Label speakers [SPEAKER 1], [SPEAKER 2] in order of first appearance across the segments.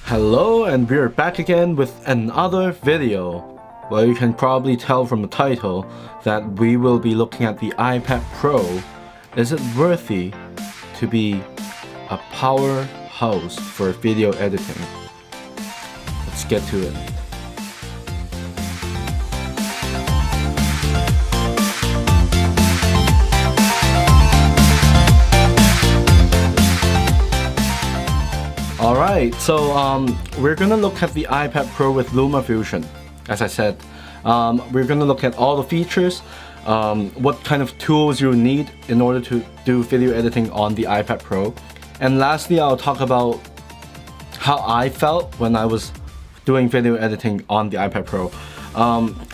[SPEAKER 1] Hello, and we're back again with another video. Well, you can probably tell from the title that we will be looking at the iPad Pro. Is it worthy to be a powerhouse for video editing? Let's get to it. Alright, so we're gonna look at the iPad Pro with Luma Fusion. As I said, we're gonna look at all the features, what kind of tools you need in order to do video editing on the iPad Pro. And lastly, I'll talk about how I felt when I was doing video editing on the iPad Pro.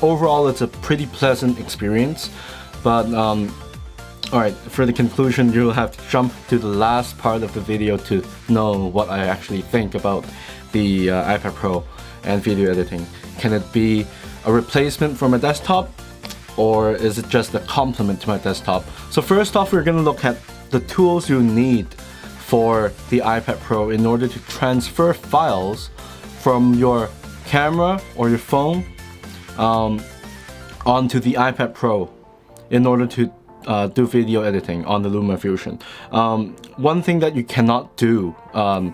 [SPEAKER 1] Overall, it's a pretty pleasant experience, but alright, for the conclusion, you'll have to jump to the last part of the video to know what I actually think about the iPad Pro and video editing. Can it be a replacement for my desktop, or is it just a complement to my desktop? So first off, we're going to look at the tools you need for the iPad Pro in order to transfer files from your camera or your phone onto the iPad Pro in order to do video editing on the Luma Fusion. One thing that you cannot do on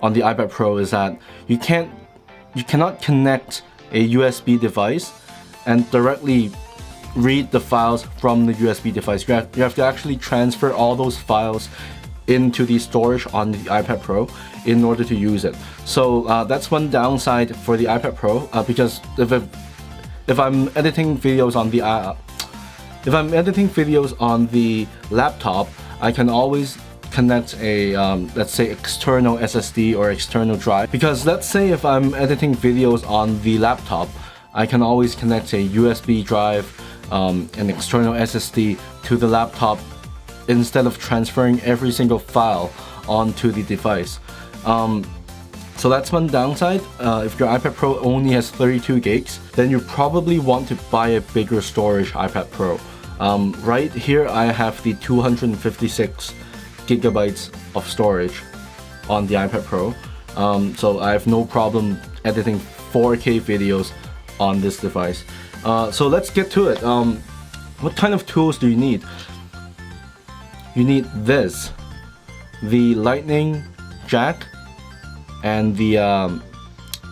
[SPEAKER 1] the iPad Pro is that you cannot connect a USB device and directly read the files from the USB device. You have to actually transfer all those files into the storage on the iPad Pro in order to use it. So that's one downside for the iPad Pro, because if I'm editing videos on the laptop, I can always connect a, let's say, external SSD or external drive. Because let's say if I'm editing videos on the laptop, I can always connect a USB drive, an external SSD to the laptop instead of transferring every single file onto the device. So that's one downside. If your iPad Pro only has 32 gigs, then you probably want to buy a bigger storage iPad Pro. Right here I have the 256 gigabytes of storage on the iPad Pro, so I have no problem editing 4K videos on this device. So let's get to it. What kind of tools do you need? You need this, the lightning jack and the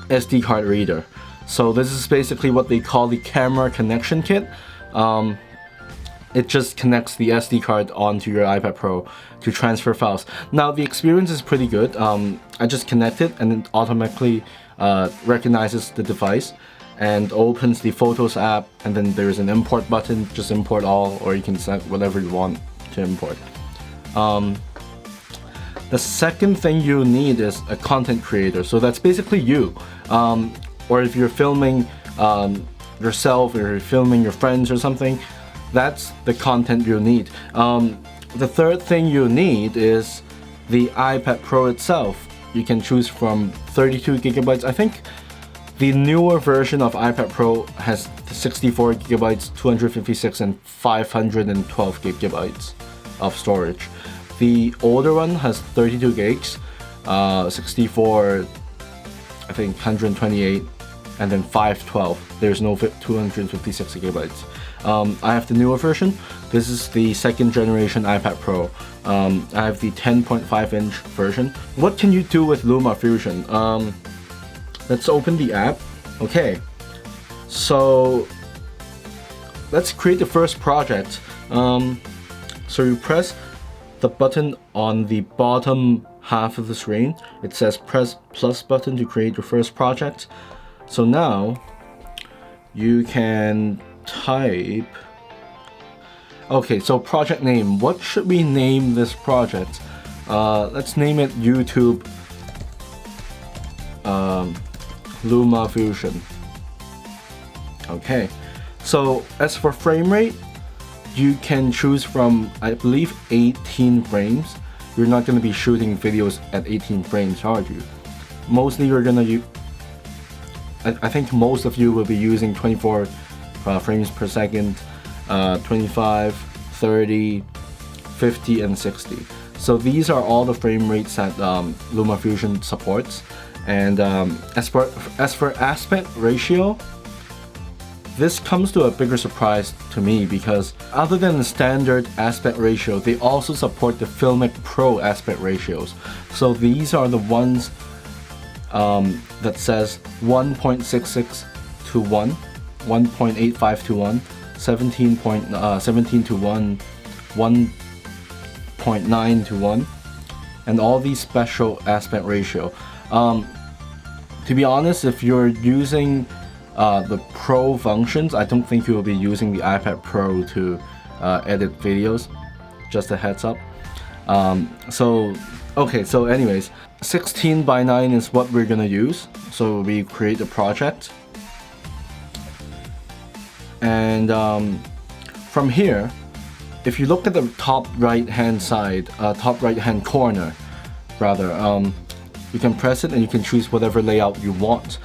[SPEAKER 1] SD card reader. So this is basically what they call the camera connection kit. It just connects the SD card onto your iPad Pro to transfer files. Now the experience is pretty good. I just connect it and it automatically recognizes the device and opens the Photos app, and then there's an import button. Just import all, or you can set whatever you want to import. The second thing you need is a content creator. So that's basically you. Or if you're filming yourself, or you're filming your friends or something, that's the content you need. The third thing you need is the iPad Pro itself. You can choose from 32 gigabytes. I think the newer version of iPad Pro has 64 gigabytes, 256 and 512 gigabytes of storage. The older one has 32 gigs, 64, I think 128, and then 512. There's no 256 gigabytes. I have the newer version. This is the second generation iPad Pro. I have the 10.5 inch version. What can you do with Luma Fusion? Let's open the app. Okay, so let's create the first project. So you press the button on the bottom half of the screen. It says press plus button to create your first project. So now you can type. Okay, so project name. What should we name this project? Let's name it YouTube Luma Fusion. Okay, so as for frame rate, you can choose from, I believe, 18 frames. You're not going to be shooting videos at 18 frames, are you? Mostly you're going to use, I think most of you will be using 24 frames per second, 25, 30, 50, and 60. So these are all the frame rates that Luma Fusion supports. And as for aspect ratio, this comes to a bigger surprise to me because other than the standard aspect ratio, they also support the Filmic Pro aspect ratios. So these are the ones that says 1.66 to 1, 1.85 to 1, 17 to 1, 1.9 to 1, and all these special aspect ratio. To be honest, if you're using the Pro functions, I don't think you will be using the iPad Pro to edit videos. Just a heads up. So anyways, 16:9 is what we're gonna use. So we create a project, and from here, if you look at the top right hand corner, rather, you can press it and you can choose whatever layout you want.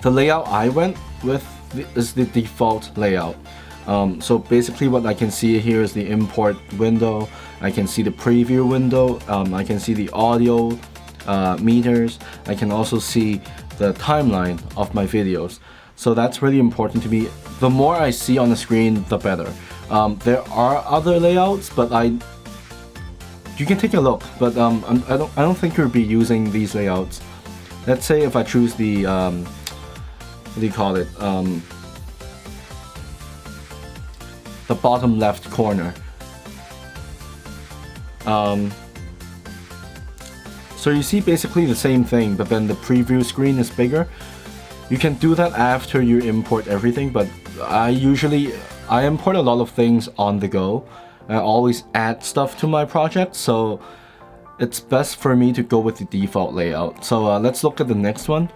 [SPEAKER 1] The layout I went with is the default layout. So basically what I can see here is the import window, I can see the preview window, I can see the audio meters, I can also see the timeline of my videos. So that's really important to me. The more I see on the screen, the better. There are other layouts, but you can take a look, but I don't think you'll be using these layouts. Let's say if I choose the what do you call it? The bottom left corner. So you see basically the same thing, but then the preview screen is bigger. You can do that after you import everything, but I import a lot of things on the go. I always add stuff to my project, so it's best for me to go with the default layout. So let's look at the next one.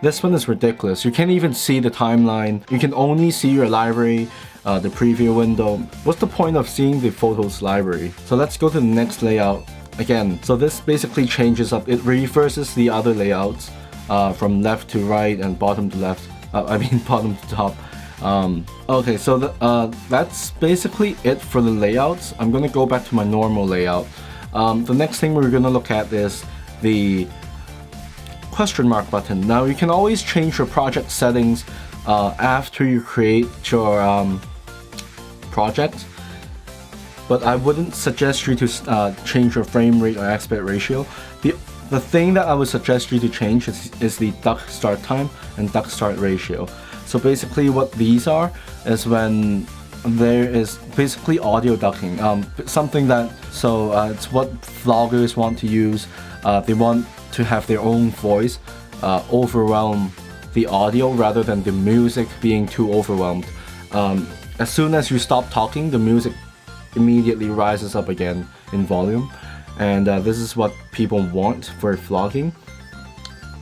[SPEAKER 1] This one is ridiculous. You can't even see the timeline. You can only see your library, the preview window. What's the point of seeing the photos library? So let's go to the next layout again. So this basically changes up. It reverses the other layouts from left to right and bottom to left. Bottom to top. Okay, so that's basically it for the layouts. I'm gonna go back to my normal layout. The next thing we're gonna look at is the question mark button. Now you can always change your project settings after you create your project, but I wouldn't suggest you to change your frame rate or aspect ratio. The thing that I would suggest you to change is the duck start time and duck start ratio. So basically what these are is when there is basically audio ducking, something that, it's what vloggers want to use. They want to have their own voice overwhelm the audio rather than the music being too overwhelmed. As soon as you stop talking, the music immediately rises up again in volume, and this is what people want for vlogging.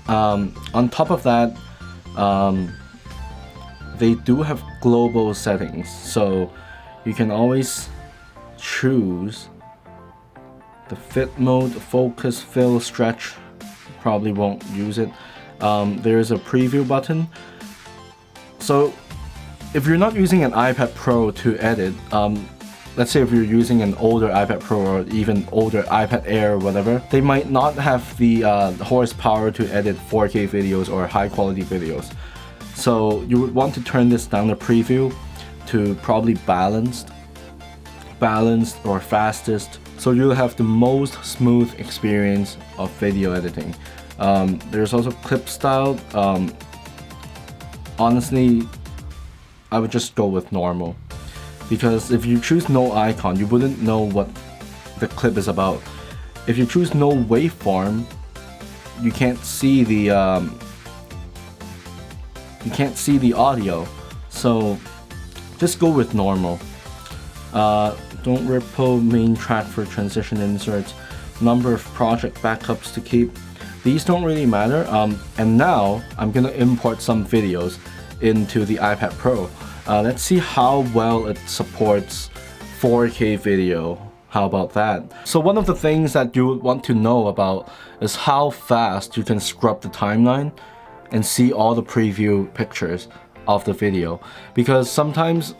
[SPEAKER 1] On top of that, they do have global settings, so you can always choose the fit mode, focus, fill, stretch. Probably won't use it. There's a preview button. So if you're not using an iPad Pro to edit, let's say if you're using an older iPad Pro or even older iPad Air or whatever, they might not have the horsepower to edit 4K videos or high quality videos. So you would want to turn this down, the preview, to probably balanced or fastest, so you'll have the most smooth experience of video editing. There's also clip style. Honestly, I would just go with normal, because if you choose no icon, you wouldn't know what the clip is about. If you choose no waveform, you can't see the audio. So just go with normal. Don't repo main track for transition inserts, number of project backups to keep. These don't really matter. And now I'm gonna import some videos into the iPad Pro. Let's see how well it supports 4K video. How about that? So one of the things that you would want to know about is how fast you can scrub the timeline and see all the preview pictures of the video. Because sometimes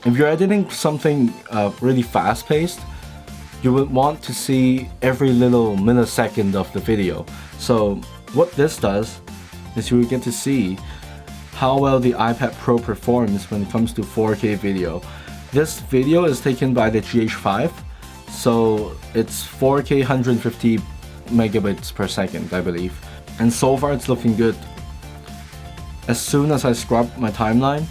[SPEAKER 1] if you're editing something really fast-paced, you would want to see every little millisecond of the video. So what this does is you will get to see how well the iPad Pro performs when it comes to 4K video. This video is taken by the GH5, so it's 4K 150 megabits per second, I believe. And so far it's looking good. As soon as I scrub my timeline,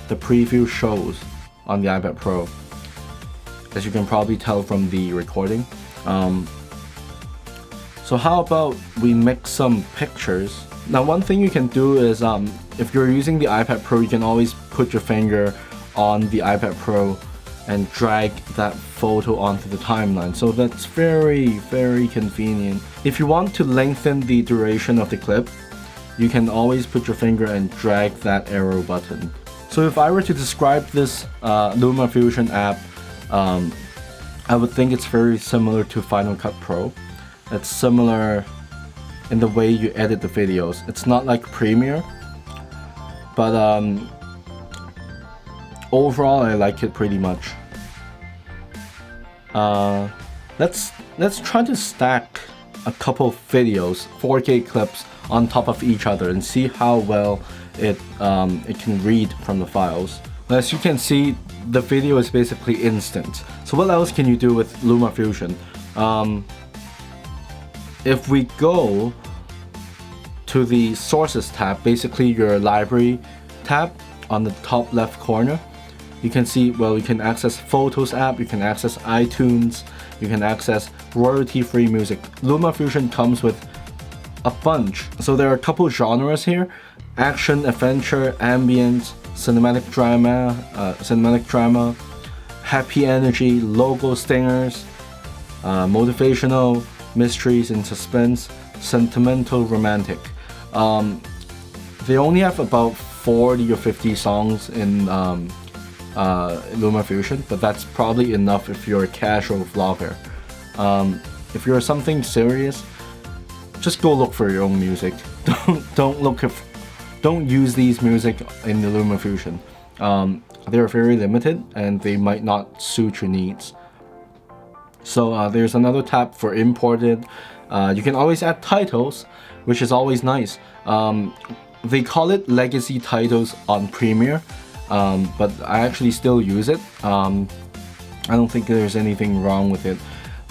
[SPEAKER 1] the preview shows on the iPad Pro, as you can probably tell from the recording. So how about we mix some pictures? Now one thing you can do is, if you're using the iPad Pro, you can always put your finger on the iPad Pro and drag that photo onto the timeline. So that's very, very convenient. If you want to lengthen the duration of the clip, you can always put your finger and drag that arrow button. So if I were to describe this Luma Fusion app, I would think it's very similar to Final Cut Pro. It's similar in the way you edit the videos. It's not like Premiere, but overall I like it pretty much. Let's try to stack a couple videos, 4K clips on top of each other and see how well it can read from the files. As you can see, the video is basically instant. So what else can you do with Luma Fusion? If we go to the Sources tab, basically your library tab on the top left corner, you can see, well, you can access Photos app, you can access iTunes, you can access royalty-free music. Luma Fusion comes with a bunch. So there are a couple genres here: action, adventure, ambient, cinematic drama, happy energy, logo stingers, motivational, mysteries and suspense, sentimental, romantic. They only have about 40 or 50 songs in Luma Fusion, but that's probably enough if you're a casual vlogger. If you're something serious, just go look for your own music. Don't use these music in the Luma Fusion. They're very limited and they might not suit your needs. So there's another tab for imported. You can always add titles, which is always nice. They call it legacy titles on Premiere, but I actually still use it. I don't think there's anything wrong with it.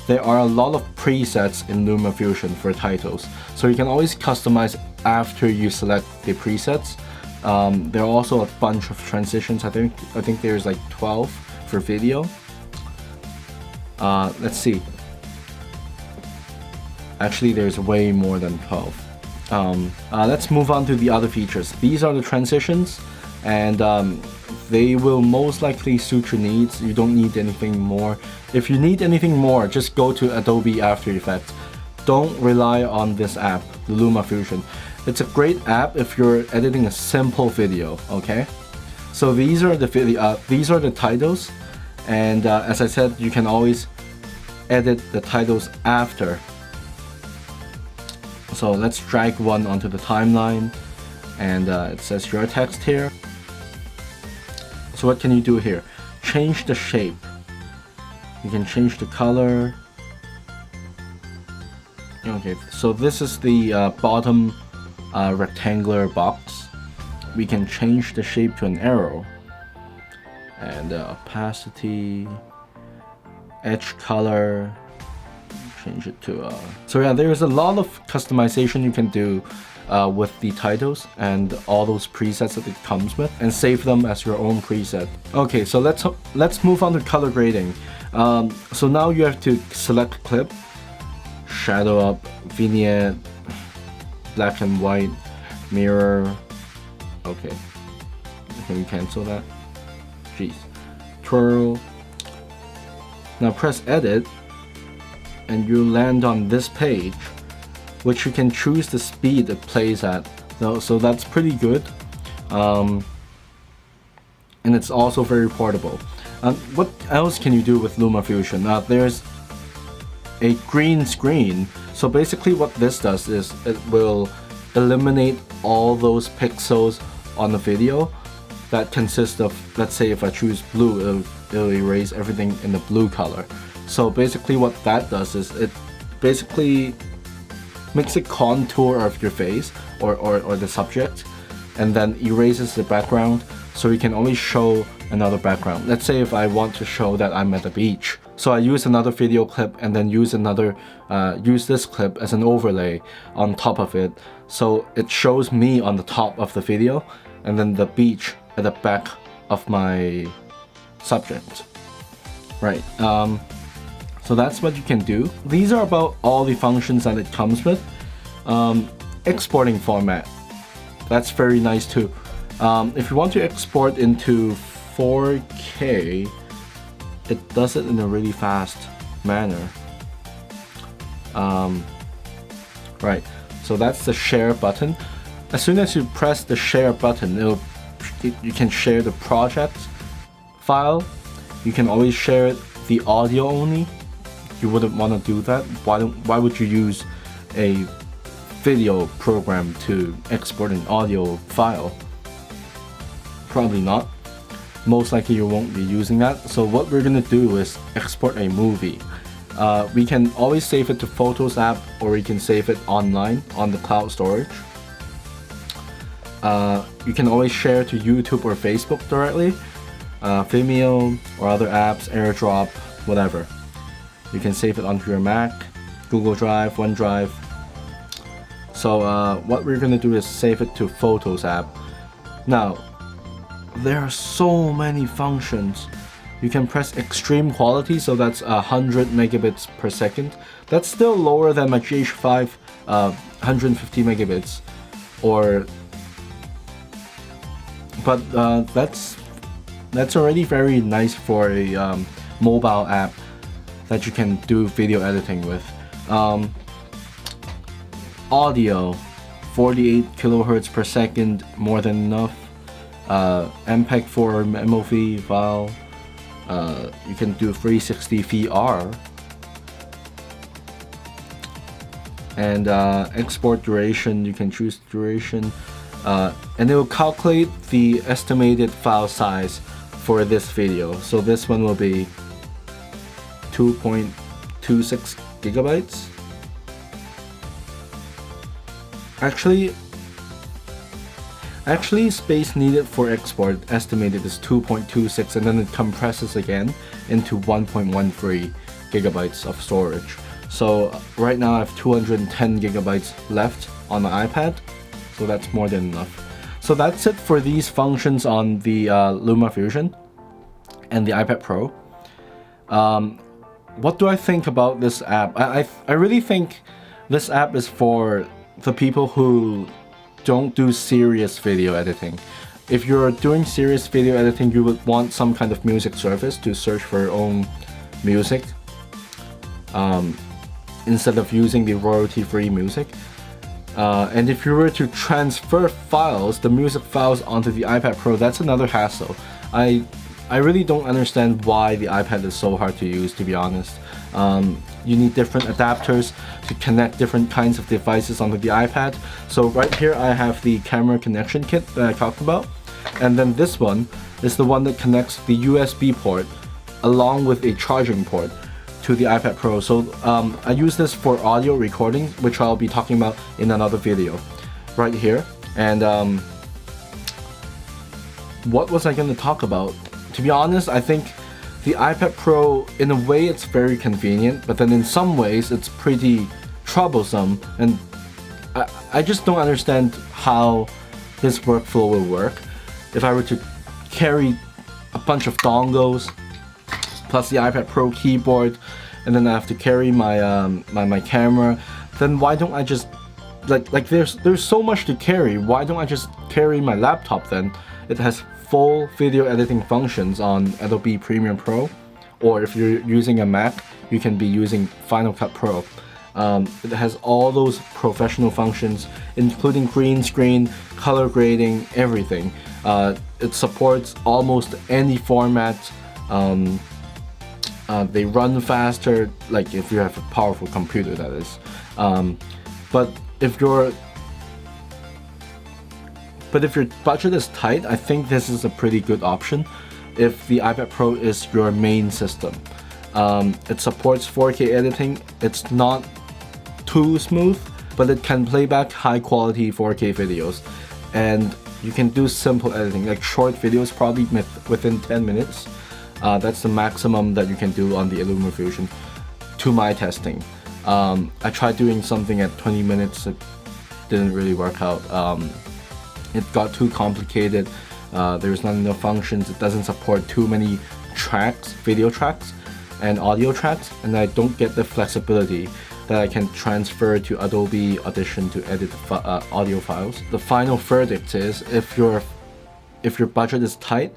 [SPEAKER 1] There are a lot of presets in Luma Fusion for titles, so you can always customize after you select the presets. There are also a bunch of transitions. I think there's like 12 for video. Let's see. Actually, there's way more than 12. Let's move on to the other features. These are the transitions, and they will most likely suit your needs. You don't need anything more. If you need anything more, just go to Adobe After Effects. Don't rely on this app, the Luma Fusion. It's a great app if you're editing a simple video, okay? So these are the titles, and as I said, you can always edit the titles after. So let's drag one onto the timeline, and it says your text here. So what can you do here? Change the shape. You can change the color. Okay, so this is the bottom rectangular box. We can change the shape to an arrow, and opacity, edge color, change it to so yeah, there's a lot of customization you can do with the titles and all those presets that it comes with, and save them as your own preset. Okay, so let's move on to color grading. So now you have to select clip, shadow up, vignette, black and white, mirror. Okay, can we cancel that? Jeez. Twirl. Now press edit, and you land on this page, which you can choose the speed it plays at. So that's pretty good. And it's also very portable. What else can you do with Luma Fusion? There's a green screen. So basically what this does is it will eliminate all those pixels on the video that consist of, let's say if I choose blue, it'll erase everything in the blue color. So basically what that does is it basically makes a contour of your face or the subject, and then erases the background so you can only show another background. Let's say if I want to show that I'm at the beach, so I use another video clip and then use this clip as an overlay on top of it, so it shows me on the top of the video and then the beach at the back of my subject, right? So that's what you can do. These are about all the functions that it comes with. Exporting format, that's very nice too. If you want to export into 4K, it does it in a really fast manner. Right, so that's the share button. As soon as you press the share button, you can share the project file. You can always share the audio only. You wouldn't want to do that. Why would you use a video program to export an audio file? Probably not. Most likely you won't be using that. So what we're gonna do is export a movie. We can always save it to Photos app, or we can save it online on the cloud storage. You can always share to YouTube or Facebook directly, Vimeo or other apps, AirDrop, whatever. You can save it onto your Mac, Google Drive, OneDrive. So what we're gonna do is save it to Photos app. Now, there are so many functions. You can press extreme quality, so that's 100 megabits per second. That's still lower than my GH5 150 megabits, but that's already very nice for a mobile app that you can do video editing with. Audio, 48 kilohertz per second, more than enough. MPEG-4 MOV file. You can do 360 VR. And export duration, you can choose duration. And it will calculate the estimated file size for this video. So this one will be 2.26 gigabytes. Actually, space needed for export estimated is 2.26, and then it compresses again into 1.13 gigabytes of storage. So right now I have 210 gigabytes left on my iPad, so that's more than enough. So that's it for these functions on the Luma Fusion and the iPad Pro. What do I think about this app? I really think this app is for the people who don't do serious video editing. If you're doing serious video editing, you would want some kind of music service to search for your own music instead of using the royalty-free music. And if you were to transfer files, the music files onto the iPad Pro, that's another hassle. I really don't understand why the iPad is so hard to use, to be honest. You need different adapters to connect different kinds of devices onto the iPad. So right here I have the camera connection kit that I talked about, and then this one is the one that connects the USB port along with a charging port to the iPad Pro. So I use this for audio recording, which I'll be talking about in another video right here. And what was I going to talk about? To be honest, I think the iPad Pro, in a way, it's very convenient, but then in some ways it's pretty troublesome, and I just don't understand how this workflow will work. If I were to carry a bunch of dongles plus the iPad Pro keyboard, and then I have to carry my my camera, then why don't I just like there's so much to carry. Why don't I just carry my laptop then? It has full video editing functions on Adobe Premiere Pro, or if you're using a Mac, you can be using Final Cut Pro. It has all those professional functions, including green screen, color grading, everything. It supports almost any format. They run faster, like if you have a powerful computer, that is. But if your budget is tight, I think this is a pretty good option if the iPad Pro is your main system. It supports 4K editing. It's not too smooth, but it can play back high quality 4K videos, and you can do simple editing, like short videos, probably within 10 minutes. That's the maximum that you can do on the Luma Fusion, to my testing. I tried doing something at 20 minutes, it didn't really work out. It got too complicated. There's not enough functions. It doesn't support too many tracks, video tracks and audio tracks, and I don't get the flexibility that I can transfer to Adobe Audition to edit audio files. The final verdict is, if your budget is tight,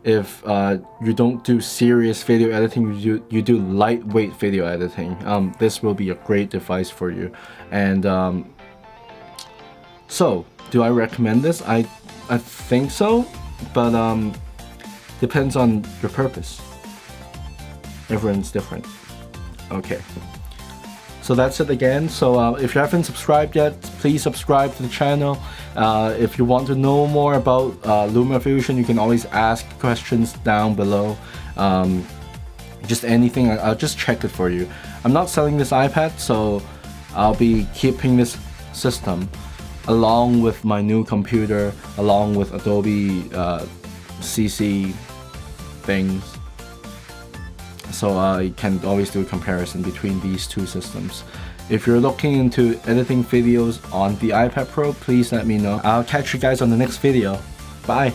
[SPEAKER 1] if you don't do serious video editing, you do lightweight video editing, this will be a great device for you. And so, do I recommend this? I think so, but depends on your purpose. Everyone's different. Okay. So that's it again. So if you haven't subscribed yet, please subscribe to the channel. If you want to know more about Luma Fusion, you can always ask questions down below. Just anything, I'll just check it for you. I'm not selling this iPad, so I'll be keeping this system along with my new computer, along with Adobe CC things. So I can always do a comparison between these two systems. If you're looking into editing videos on the iPad Pro, please let me know. I'll catch you guys on the next video. Bye!